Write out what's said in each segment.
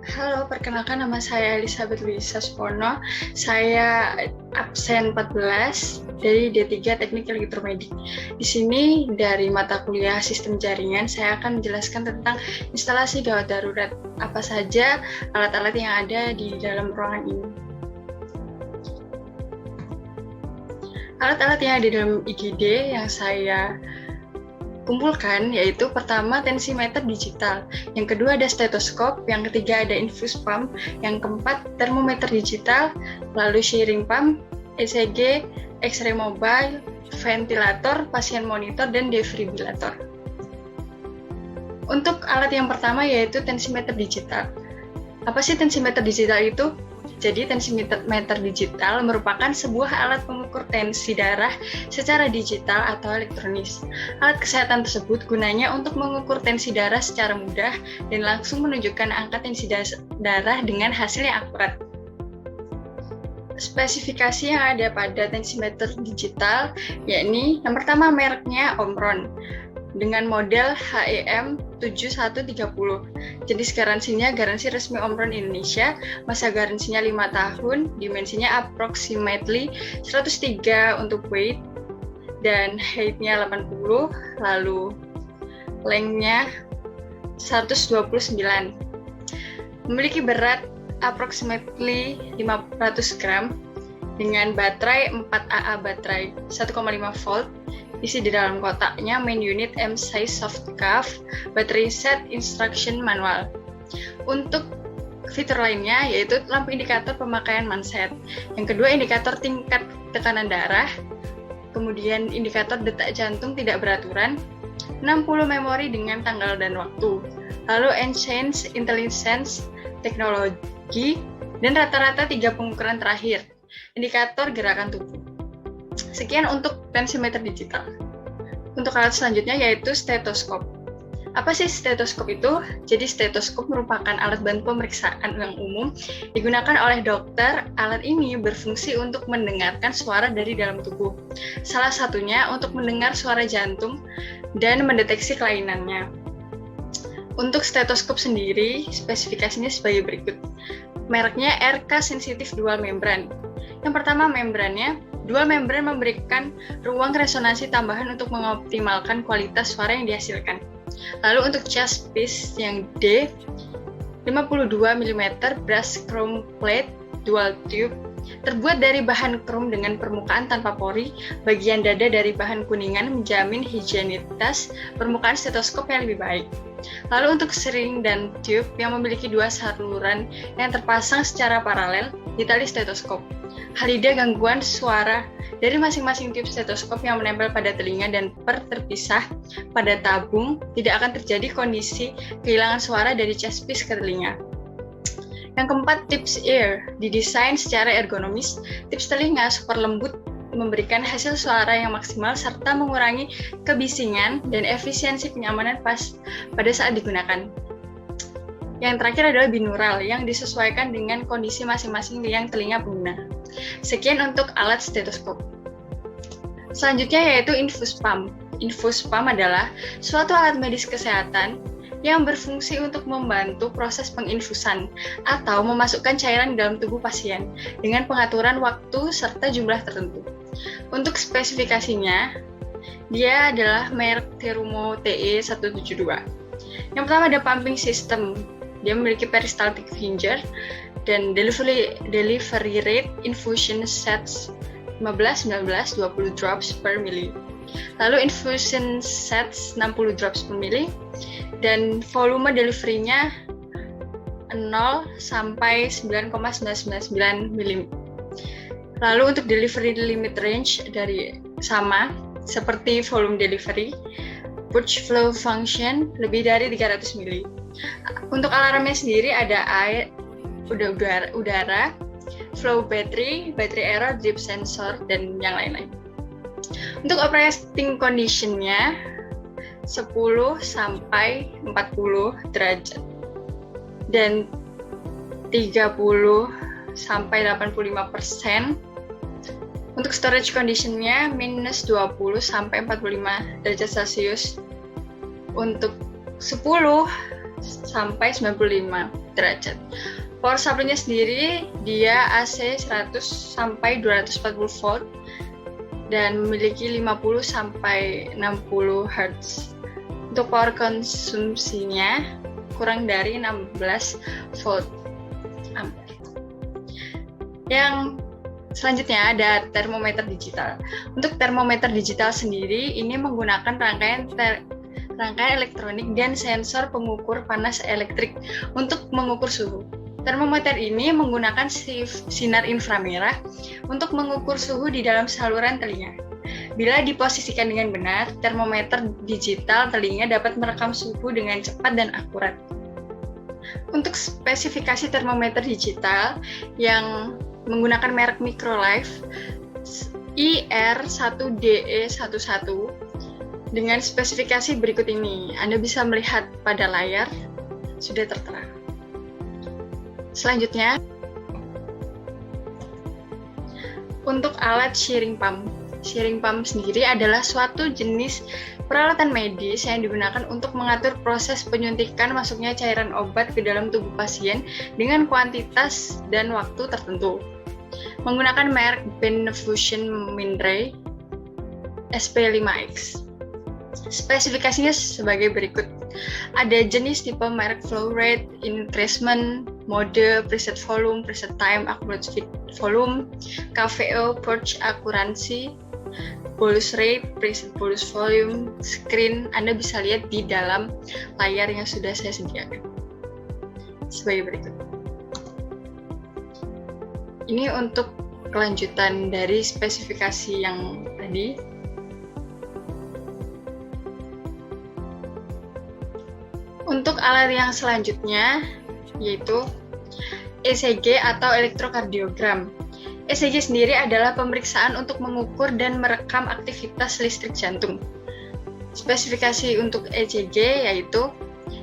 Halo, perkenalkan nama saya Elizabeth Luisa Supono. Saya absen 14 dari D3 Teknik Elektromedik. Di sini dari mata kuliah Sistem Jaringan, saya akan menjelaskan tentang instalasi gawat darurat. Apa saja alat-alat yang ada di dalam ruangan ini. Alat-alat yang ada di dalam IGD yang saya kumpulkan yaitu pertama tensimeter digital, yang kedua ada stetoskop, yang ketiga ada infus pump, yang keempat termometer digital, lalu shearing pump, ECG, X-ray mobile, ventilator, pasien monitor, dan defibrilator. Untuk alat yang pertama yaitu tensimeter digital. Apa sih tensimeter digital itu? Jadi tensimeter digital merupakan sebuah alat pengukur tensi darah secara digital atau elektronis. Alat kesehatan tersebut gunanya untuk mengukur tensi darah secara mudah dan langsung menunjukkan angka tensi darah dengan hasil yang akurat. Spesifikasi yang ada pada tensimeter digital yakni yang pertama mereknya Omron dengan model HEM 7130. Jenis garansinya garansi resmi Omron Indonesia, masa garansinya 5 tahun, dimensinya approximately 103 untuk weight, dan height-nya 80, lalu length-nya 129. Memiliki berat approximately 500 gram, dengan baterai 4AA baterai 1,5 volt, isi di dalam kotaknya main unit M size soft cuff, baterai set, instruction manual. Untuk fitur lainnya yaitu lampu indikator pemakaian manset. Yang kedua indikator tingkat tekanan darah, kemudian indikator detak jantung tidak beraturan, 60 memori dengan tanggal dan waktu, lalu Enhance Intelligence teknologi, dan rata-rata 3 pengukuran terakhir, indikator gerakan tubuh. Sekian untuk tensimeter digital. Untuk alat selanjutnya yaitu stetoskop. Apa sih stetoskop itu? Jadi stetoskop merupakan alat bantu pemeriksaan yang umum digunakan oleh dokter. Alat ini berfungsi untuk mendengarkan suara dari dalam tubuh. Salah satunya untuk mendengar suara jantung dan mendeteksi kelainannya. Untuk stetoskop sendiri, spesifikasinya sebagai berikut. Mereknya RK Sensitive Dual Membran. Yang pertama membrannya, dual membran memberikan ruang resonansi tambahan untuk mengoptimalkan kualitas suara yang dihasilkan. Lalu untuk chest piece yang D, 52 mm brass chrome plate dual tube, terbuat dari bahan krom dengan permukaan tanpa pori, bagian dada dari bahan kuningan menjamin higienitas permukaan stetoskop yang lebih baik. Lalu untuk string dan tube yang memiliki 2 saluran yang terpasang secara paralel di tali stetoskop. Halida gangguan suara dari masing-masing tube stetoskop yang menempel pada telinga dan terpisah pada tabung, tidak akan terjadi kondisi kehilangan suara dari chest piece ke telinga. Yang keempat, tips ear, didesain secara ergonomis. Tips telinga super lembut memberikan hasil suara yang maksimal serta mengurangi kebisingan dan efisiensi penyamanan pada saat digunakan. Yang terakhir adalah binaural yang disesuaikan dengan kondisi masing-masing liang telinga pengguna. Sekian untuk alat stetoskop. Selanjutnya yaitu infus pump. Infus pump adalah suatu alat medis kesehatan yang berfungsi untuk membantu proses penginfusan atau memasukkan cairan di dalam tubuh pasien dengan pengaturan waktu serta jumlah tertentu. Untuk spesifikasinya, dia adalah merek Terumo TE172. Yang pertama ada pumping system. Dia memiliki peristaltic flanger dan delivery rate infusion sets 15, 19, 20 drops per mili. Lalu infusion sets 60 drops per mili dan volume delivery-nya 0 sampai 9,999 mili. Lalu untuk delivery limit range dari sama seperti volume delivery, purge flow function lebih dari 300 mili. Untuk alarmnya sendiri ada air, udara, flow battery error, drip sensor, dan yang lain-lain. Untuk operating condition-nya 10 sampai 40 derajat dan 30 sampai 85%. Untuk storage condition-nya minus 20 sampai 45 derajat Celcius. Untuk 10 sampai 95. derajat. Power supply-nya sendiri dia AC 100 sampai 240 volt dan memiliki 50 sampai 60 Hz. Untuk power konsumsinya kurang dari 16 volt ampere. Yang selanjutnya ada termometer digital. Untuk termometer digital sendiri ini menggunakan rangkaian elektronik dan sensor pengukur panas elektrik untuk mengukur suhu. Termometer ini menggunakan sinar inframerah untuk mengukur suhu di dalam saluran telinga. Bila diposisikan dengan benar, termometer digital telinga dapat merekam suhu dengan cepat dan akurat. Untuk spesifikasi termometer digital yang menggunakan merek Microlife IR1DE11 dengan spesifikasi berikut ini. Anda bisa melihat pada layar, sudah tertera. Selanjutnya, untuk alat shearing pump. Shearing pump sendiri adalah suatu jenis peralatan medis yang digunakan untuk mengatur proses penyuntikan masuknya cairan obat ke dalam tubuh pasien dengan kuantitas dan waktu tertentu. Menggunakan merek Benefusion Mindray SP5X. Spesifikasinya sebagai berikut. Ada jenis tipe merek flow rate, increasement, mode, preset volume, preset time, accurate feed volume, KVO, purge accuracy, bolus rate, preset bolus volume, screen. Anda bisa lihat di dalam layar yang sudah saya sediakan. Sebagai berikut. Ini untuk kelanjutan dari spesifikasi yang tadi. Untuk alat yang selanjutnya yaitu ECG atau elektrokardiogram. ECG sendiri adalah pemeriksaan untuk mengukur dan merekam aktivitas listrik jantung. Spesifikasi untuk ECG yaitu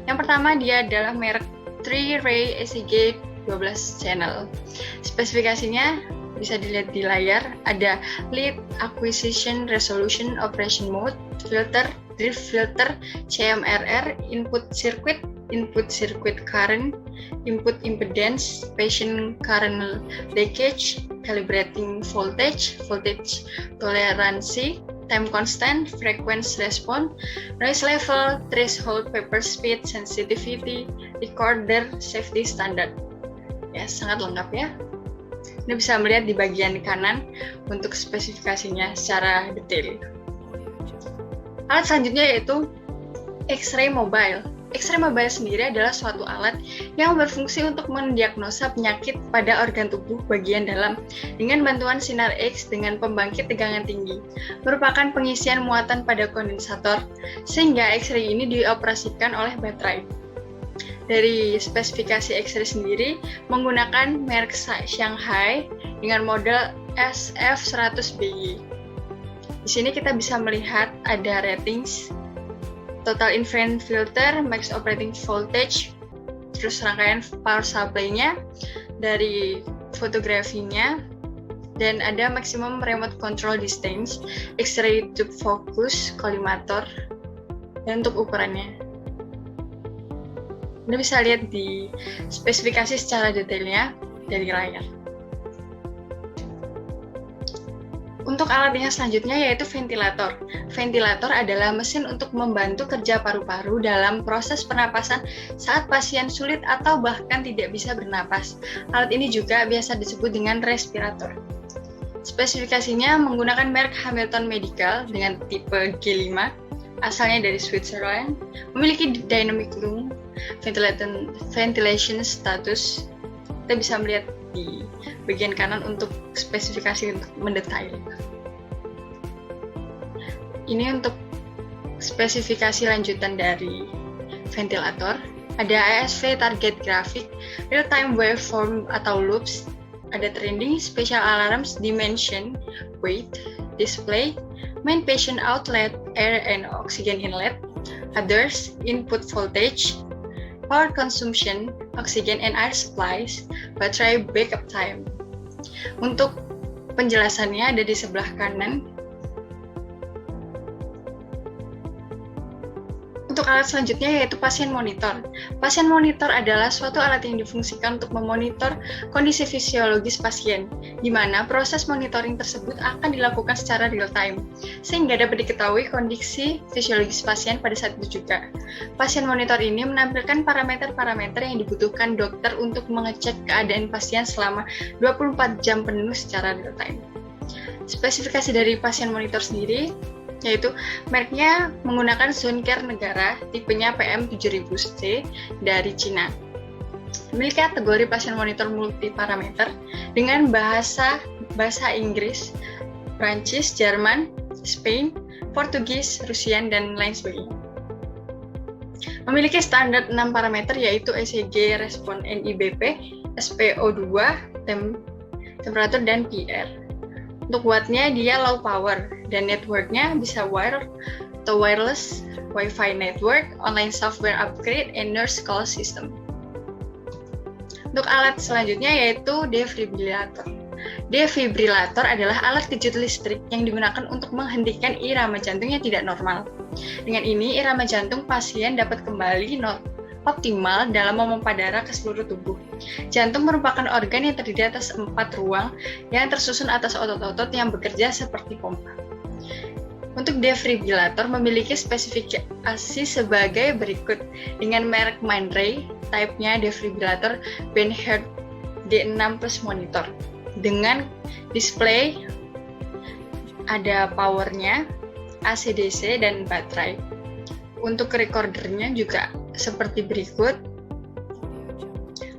yang pertama dia adalah merek 3-Ray ECG 12 channel. Spesifikasinya bisa dilihat di layar, ada Lead Acquisition Resolution Operation Mode, filter, drift filter, CMRR, input circuit current, input impedance, patient current leakage, calibrating voltage tolerancy, time constant, frequency response, noise level, threshold, paper speed, sensitivity, recorder, safety standard. Ya, sangat lengkap ya. Anda bisa melihat di bagian kanan untuk spesifikasinya secara detail. Alat selanjutnya yaitu X-ray mobile. X-ray mobile sendiri adalah suatu alat yang berfungsi untuk mendiagnosa penyakit pada organ tubuh bagian dalam dengan bantuan sinar X dengan pembangkit tegangan tinggi. Merupakan pengisian muatan pada kondensator sehingga X-ray ini dioperasikan oleh baterai. Dari spesifikasi X-ray sendiri menggunakan merek Shanghai dengan model SF100BY. Di sini kita bisa melihat ada ratings, total infrared filter, max operating voltage, terus rangkaian power supply-nya, dari fotografinya, dan ada maximum remote control distance, X-ray tube focus, kolimator, dan untuk ukurannya. Anda bisa lihat di spesifikasi secara detailnya dari layar. Untuk alat yang selanjutnya yaitu ventilator. Ventilator adalah mesin untuk membantu kerja paru-paru dalam proses pernapasan saat pasien sulit atau bahkan tidak bisa bernapas. Alat ini juga biasa disebut dengan respirator. Spesifikasinya menggunakan merek Hamilton Medical dengan tipe G5, asalnya dari Switzerland, memiliki dynamic lung, ventilation status. Kita bisa melihat di bagian kanan untuk spesifikasi untuk mendetail. Ini untuk spesifikasi lanjutan dari ventilator. Ada ASV target grafik, real time waveform atau loops, ada trending, special alarms, dimension, weight, display, main patient outlet, air and oxygen inlet, others, input voltage, power consumption, oxygen and air supplies, baterai backup time. Untuk penjelasannya ada di sebelah kanan. Untuk Untuk alat selanjutnya yaitu pasien monitor. Pasien monitor adalah suatu alat yang difungsikan untuk memonitor kondisi fisiologis pasien, di mana proses monitoring tersebut akan dilakukan secara real time, sehingga dapat diketahui kondisi fisiologis pasien pada saat itu juga. Pasien monitor ini menampilkan parameter-parameter yang dibutuhkan dokter untuk mengecek keadaan pasien selama 24 jam penuh secara real time. Spesifikasi dari pasien monitor sendiri yaitu mereknya menggunakan Zoncare negara, tipenya PM7000C dari Cina. Memiliki kategori pasien monitor multiparameter dengan bahasa Inggris, Prancis, Jerman, Spain, Portugis, Rusian, dan lain sebagainya. Memiliki standar 6 parameter yaitu ECG, respon NIBP, SpO2, temperatur, dan PR. Untuk wattnya dia low power dan networknya bisa wire atau wireless, Wi-Fi network, online software upgrade, and nurse call system. Untuk alat selanjutnya yaitu defibrillator. Defibrillator adalah alat kejut listrik yang digunakan untuk menghentikan irama jantung yang tidak normal. Dengan ini, irama jantung pasien dapat kembali optimal dalam memompa darah ke seluruh tubuh. Jantung merupakan organ yang terdiri atas 4 ruang yang tersusun atas otot-otot yang bekerja seperti pompa. Untuk defibrillator memiliki spesifikasi sebagai berikut. Dengan merek Mindray, type-nya defibrillator Bernhard D6 plus monitor. Dengan display ada powernya, AC/DC, dan baterai. Untuk recordernya juga seperti berikut.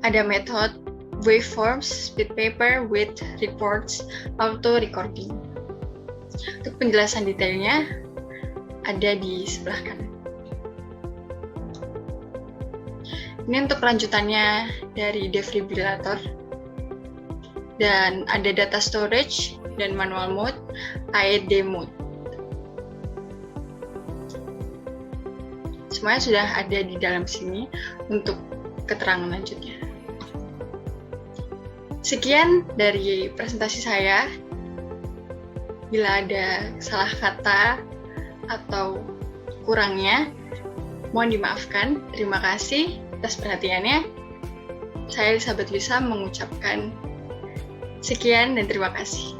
Ada metode waveforms, speed paper, with reports, auto recording. Untuk penjelasan detailnya ada di sebelah kanan. Ini untuk lanjutannya dari defibrillator. Dan ada data storage dan manual mode, AED mode. Semuanya sudah ada di dalam sini untuk keterangan lanjutnya. Sekian dari presentasi saya. Bila ada salah kata atau kurangnya, mohon dimaafkan. Terima kasih atas perhatiannya. Saya Elizabeth Lisa mengucapkan sekian dan terima kasih.